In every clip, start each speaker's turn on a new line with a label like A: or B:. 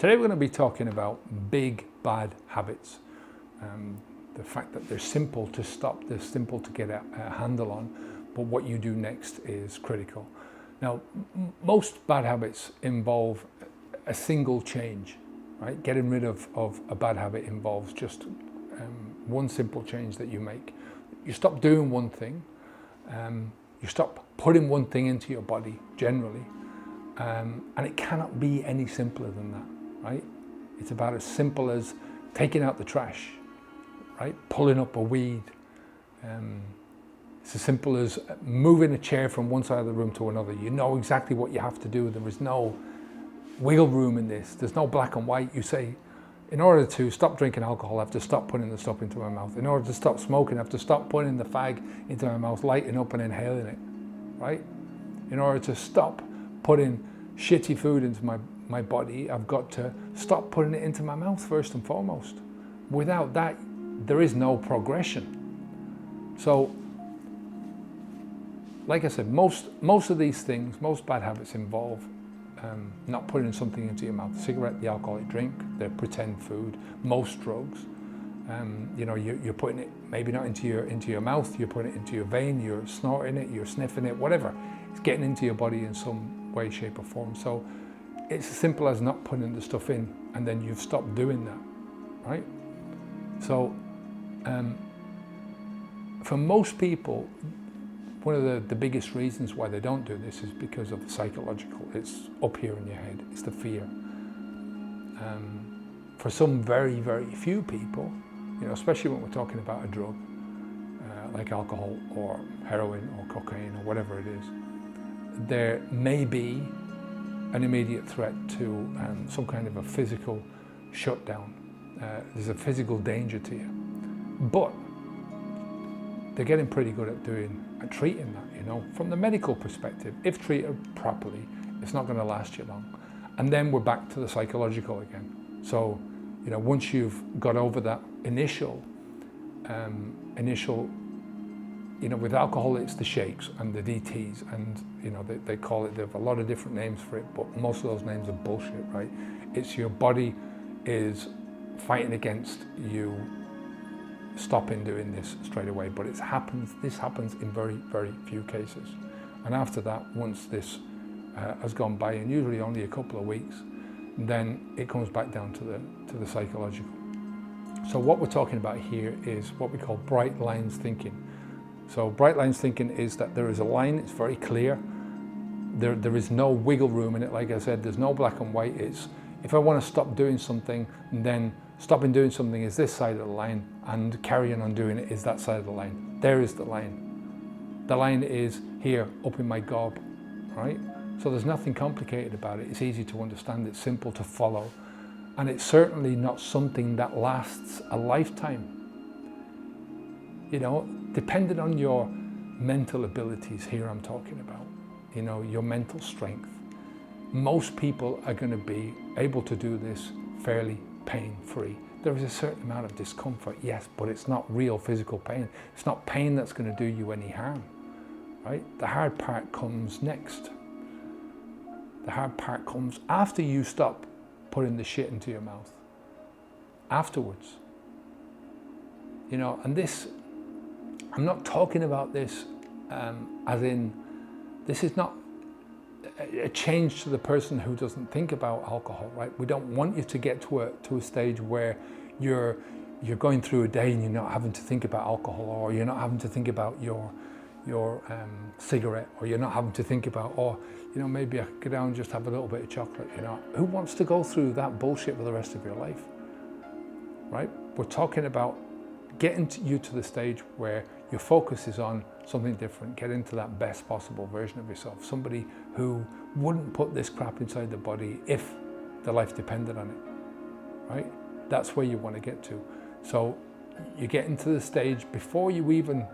A: Today we're going to be talking about big bad habits. The fact that they're simple to stop, they're simple to get a handle on, but what you do next is critical. Now, most bad habits involve a single change, right? Getting rid of a bad habit involves just one simple change that you make. You stop doing one thing, you stop putting one thing into your body generally, and it cannot be any simpler than that, right? It's about as simple as taking out the trash, right? Pulling up a weed. It's as simple as moving a chair from one side of the room to another. You know exactly what you have to do. There is no wiggle room in this. There's no black and white. You say, in order to stop drinking alcohol, I have to stop putting the stuff into my mouth. In order to stop smoking, I have to stop putting the fag into my mouth, lighting up and inhaling it, right? In order to stop putting shitty food into my body, I've got to stop putting it into my mouth first and foremost. Without that, there is no progression. So, like I said, most of these things, most bad habits involve not putting something into your mouth. The cigarette, the alcoholic drink, the pretend food, most drugs. You're putting it maybe not into your mouth, you're putting it into your vein, you're snorting it, you're sniffing it, whatever. It's getting into your body in some way, shape or form. So it's as simple as not putting the stuff in, and then you've stopped doing that, right? So for most people, one of the biggest reasons why they don't do this is because of the psychological. It's up here in your head. It's the fear. For some very, very few people, especially when we're talking about a drug like alcohol or heroin or cocaine or whatever it is, there may be an immediate threat to some kind of a physical shutdown. There's a physical danger to you, but they're getting pretty good at treating that, from the medical perspective. If treated properly, it's not going to last you long. And then we're back to the psychological again. So, once you've got over that initial, with alcohol, it's the shakes and the DTs, and they call it, they have a lot of different names for it, but most of those names are bullshit, right? It's your body is fighting against you stopping doing this straight away, but this happens in very, very few cases. And after that, once this has gone by, and usually only a couple of weeks, then it comes back down to the psychological. So what we're talking about here is what we call bright lines thinking. So bright lines thinking is that there is a line, it's very clear. There is no wiggle room in it. Like I said, there's no black and white. It's, if I want to stop doing something, then stopping doing something is this side of the line, and carrying on doing it is that side of the line. There is the line. The line is here, up in my gob, right? So there's nothing complicated about it. It's easy to understand, it's simple to follow, and it's certainly not something that lasts a lifetime. Depending on your mental abilities, here I'm talking about, your mental strength. Most people are going to be able to do this fairly pain-free. There is a certain amount of discomfort, yes, but it's not real physical pain. It's not pain that's going to do you any harm, right? The hard part comes next. The hard part comes after you stop putting the shit into your mouth. Afterwards. And this, I'm not talking about this as in, this is not a change to the person who doesn't think about alcohol, right? We don't want you to get to a stage where you're going through a day and you're not having to think about alcohol, or you're not having to think about your cigarette, or you're not having to think about, maybe I could go down and just have a little bit of chocolate. Who wants to go through that bullshit for the rest of your life, right? We're talking about getting you to the stage where your focus is on something different, get into that best possible version of yourself, somebody who wouldn't put this crap inside the body if their life depended on it, right? That's where you want to get to. So you get into the stage before you even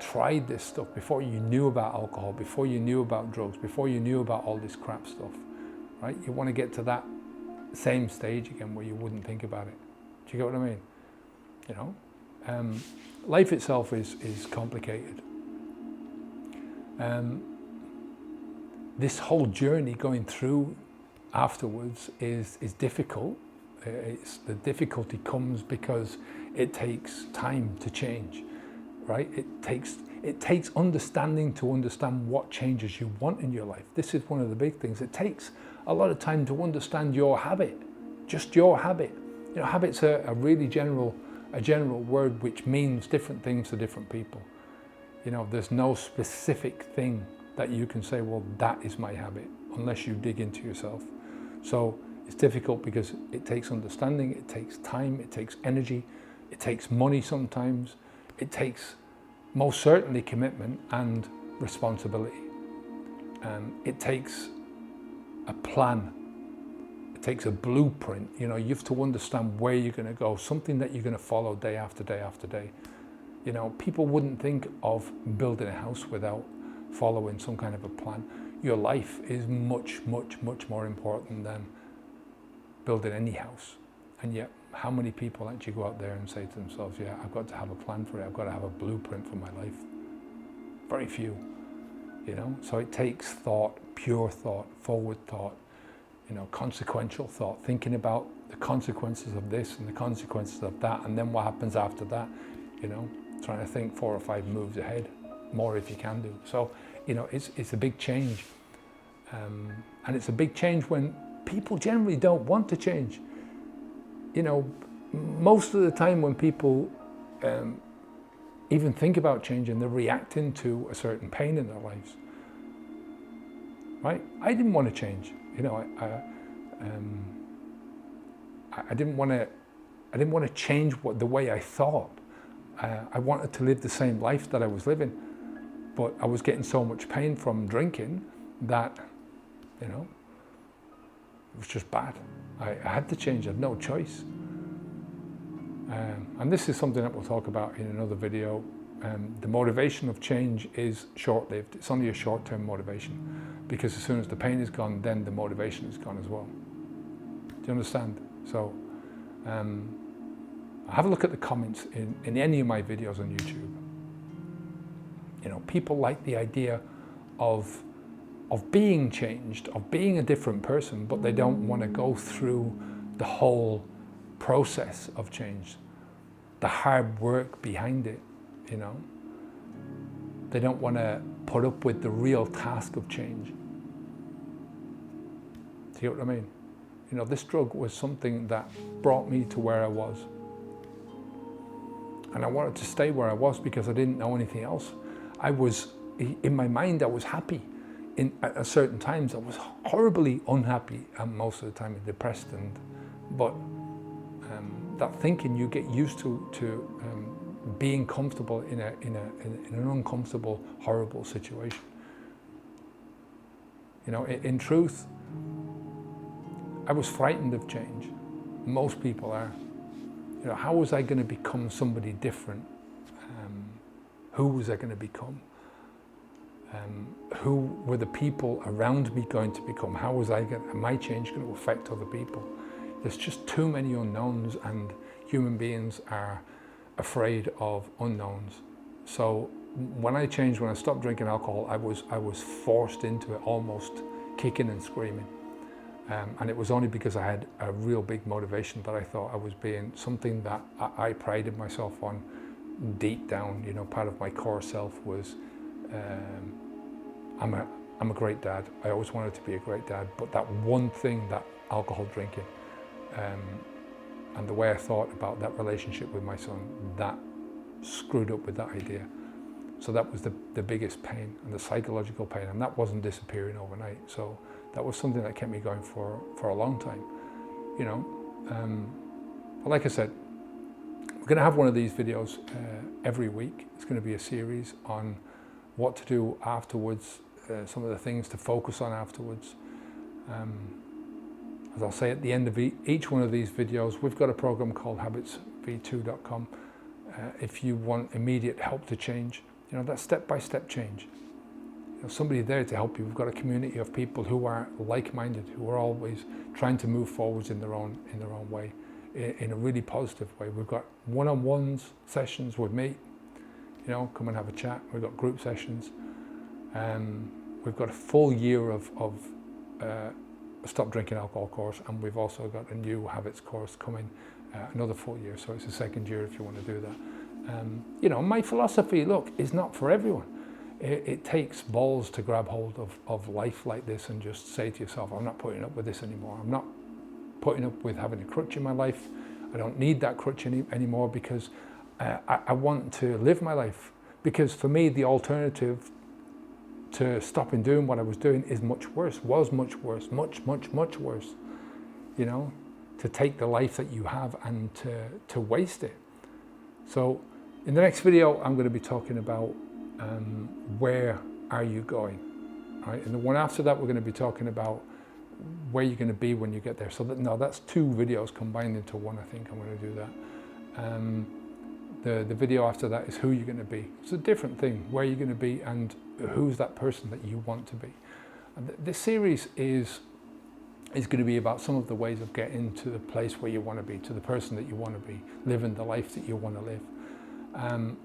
A: tried this stuff, before you knew about alcohol, before you knew about drugs, before you knew about all this crap stuff, right? You want to get to that same stage again where you wouldn't think about it. Do you get what I mean? Life itself is complicated. This whole journey going through afterwards is difficult. The difficulty comes because it takes time to change, right? It takes understanding to understand what changes you want in your life. This is one of the big things. It takes a lot of time to understand your habit, just your habit. You know, habit's a really general word which means different things to different people. You know, there's no specific thing that you can say, well, that is my habit, unless you dig into yourself. So it's difficult because it takes understanding, it takes time, it takes energy, it takes money sometimes, it takes most certainly commitment and responsibility. It takes a plan, it takes a blueprint. You know, you have to understand where you're going to go, something that you're going to follow day after day after day. You know, people wouldn't think of building a house without following some kind of a plan. Your life is much, much, much more important than building any house. And yet, how many people actually go out there and say to themselves, yeah, I've got to have a plan for it, I've got to have a blueprint for my life? Very few, you know? So it takes thought, pure thought, forward thought, you know, consequential thought, thinking about the consequences of this and the consequences of that, and then what happens after that, you know, trying to think 4 or 5 moves ahead, more if you can do. So, you know, it's a big change. And it's a big change when people generally don't want to change. You know, most of the time when people even think about changing, they're reacting to a certain pain in their lives. Right? I didn't want to change. You know, I didn't want to change the way I thought. I wanted to live the same life that I was living, but I was getting so much pain from drinking that, you know, it was just bad. I had to change. I had no choice. And this is something that we'll talk about in another video. The motivation of change is short-lived. It's only a short-term motivation, because as soon as the pain is gone, then the motivation is gone as well. Do you understand? So have a look at the comments in any of my videos on YouTube. You know, people like the idea of being changed, of being a different person, but they don't want to go through the whole process of change, the hard work behind it, you know. They don't want to put up with the real task of change. Do you know what I mean? You know, this drug was something that brought me to where I was. And I wanted to stay where I was because I didn't know anything else. I was, in my mind, I was happy. At certain times, I was horribly unhappy, and most of the time depressed. But that thinking, you get used to being comfortable in an uncomfortable, horrible situation. You know, in truth, I was frightened of change. Most people are. You know, how was I going to become somebody different? Who was I going to become? Who were the people around me going to become? How was my change going to affect other people? There's just too many unknowns, and human beings are afraid of unknowns. So when I changed, when I stopped drinking alcohol, I was forced into it, almost kicking and screaming. And it was only because I had a real big motivation that I thought I was being something that I prided myself on deep down. You know, part of my core self was, I'm a great dad. I always wanted to be a great dad, but that one thing, that alcohol drinking, and the way I thought about that relationship with my son, that screwed up with that idea. So that was the biggest pain, and the psychological pain, and that wasn't disappearing overnight. So that was something that kept me going for a long time, you know. But like I said, we're going to have one of these videos every week. It's going to be a series on what to do afterwards, some of the things to focus on afterwards. As I'll say at the end of each one of these videos, we've got a program called habitsv2.com. If you want immediate help to change, you know, that's step-by-step change. You know, somebody there to help you. We've got a community of people who are like-minded, who are always trying to move forwards in their own way, in a really positive way. We've got one-on-ones sessions with me. You know, come and have a chat. We've got group sessions. We've got a full year of Stop Drinking Alcohol course, and we've also got a new habits course coming, another full year, so it's a second year if you want to do that. My philosophy, look, is not for everyone. It takes balls to grab hold of life like this and just say to yourself, I'm not putting up with this anymore. I'm not putting up with having a crutch in my life. I don't need that crutch anymore, because I want to live my life. Because for me, the alternative to stopping doing what I was doing was much worse, much worse. To take the life that you have and to waste it. So in the next video, I'm going to be talking about where are you going, right? And the one after that, we're going to be talking about where you're going to be when you get there. So that's two videos combined into one. I think I'm going to do that. The video after that is who you're going to be. It's a different thing, where you're going to be and who's that person that you want to be. And this series is going to be about some of the ways of getting to the place where you want to be, to the person that you want to be, living the life that you want to live. And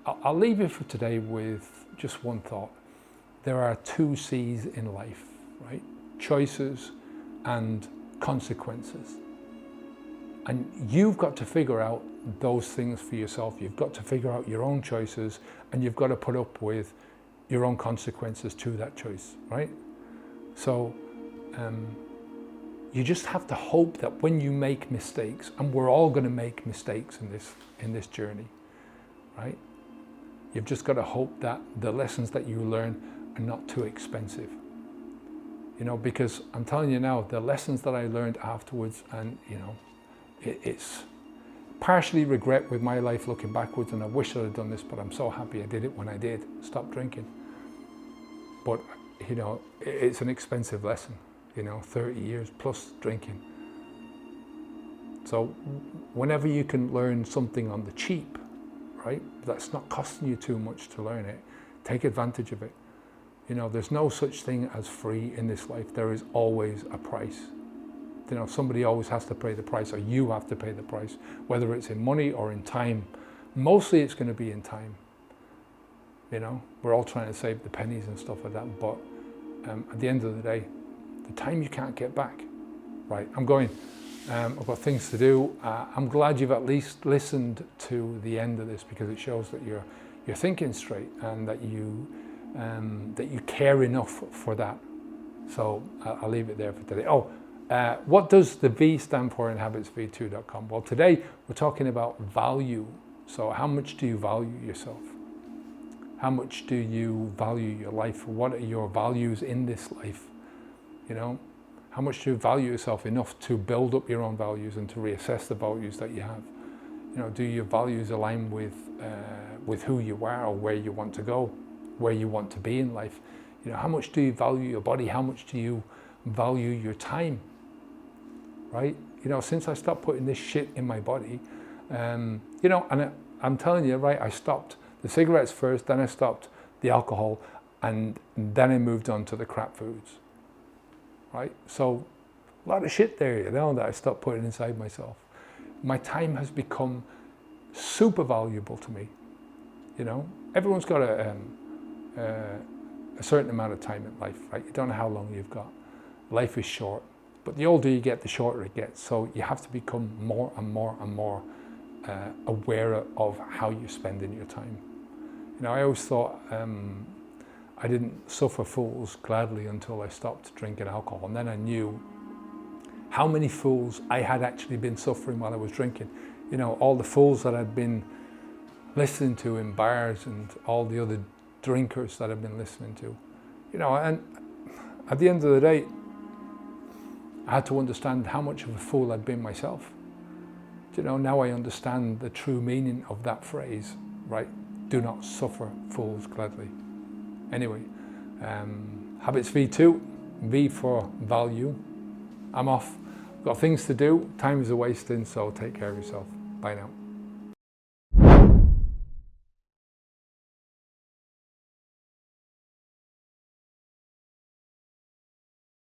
A: I'll leave you for today with just one thought. There are 2 C's in life, right? Choices and consequences. And you've got to figure out those things for yourself. You've got to figure out your own choices, and you've got to put up with your own consequences to that choice, right? So you just have to hope that when you make mistakes, and we're all going to make mistakes in this journey, right? You've just got to hope that the lessons that you learn are not too expensive. Because I'm telling you now, the lessons that I learned afterwards, and it's partially regret with my life looking backwards, and I wish I'd have done this, but I'm so happy I did it when I did stop drinking. But it's an expensive lesson, 30 years plus drinking. So whenever you can learn something on the cheap, right, that's not costing you too much to learn it, take advantage of it. There's no such thing as free in this life. There is always a price. Somebody always has to pay the price, or you have to pay the price, whether it's in money or in time. Mostly it's going to be in time. We're all trying to save the pennies and stuff like that, but at the end of the day, the time you can't get back. Right, I'm going. I've got things to do. I'm glad you've at least listened to the end of this, because it shows that you're thinking straight, and that you care enough for that. So I'll leave it there for today. What does the V stand for in habitsv2.com? Well, today we're talking about value. So how much do you value yourself? How much do you value your life? What are your values in this life? How much do you value yourself enough to build up your own values and to reassess the values that you have? Do your values align with who you are, or where you want to go, where you want to be in life? How much do you value your body? How much do you value your time? Right? Since I stopped putting this shit in my body, and I'm telling you, right, I stopped the cigarettes first, then I stopped the alcohol, and then I moved on to the crap foods. Right? So a lot of shit there, that I stopped putting inside myself. My time has become super valuable to me. Everyone's got a certain amount of time in life, right? You don't know how long you've got. Life is short, but the older you get, the shorter it gets. So you have to become more and more and more aware of how you're spending your time. I always thought I didn't suffer fools gladly until I stopped drinking alcohol, and then I knew how many fools I had actually been suffering while I was drinking. All the fools that I'd been listening to in bars, and all the other drinkers that I've been listening to. And at the end of the day, I had to understand how much of a fool I'd been myself. Now I understand the true meaning of that phrase, right? Do not suffer fools gladly. Anyway, Habits V2, V for value. I'm off. Got things to do. Time is a wasting, so take care of yourself. Bye now.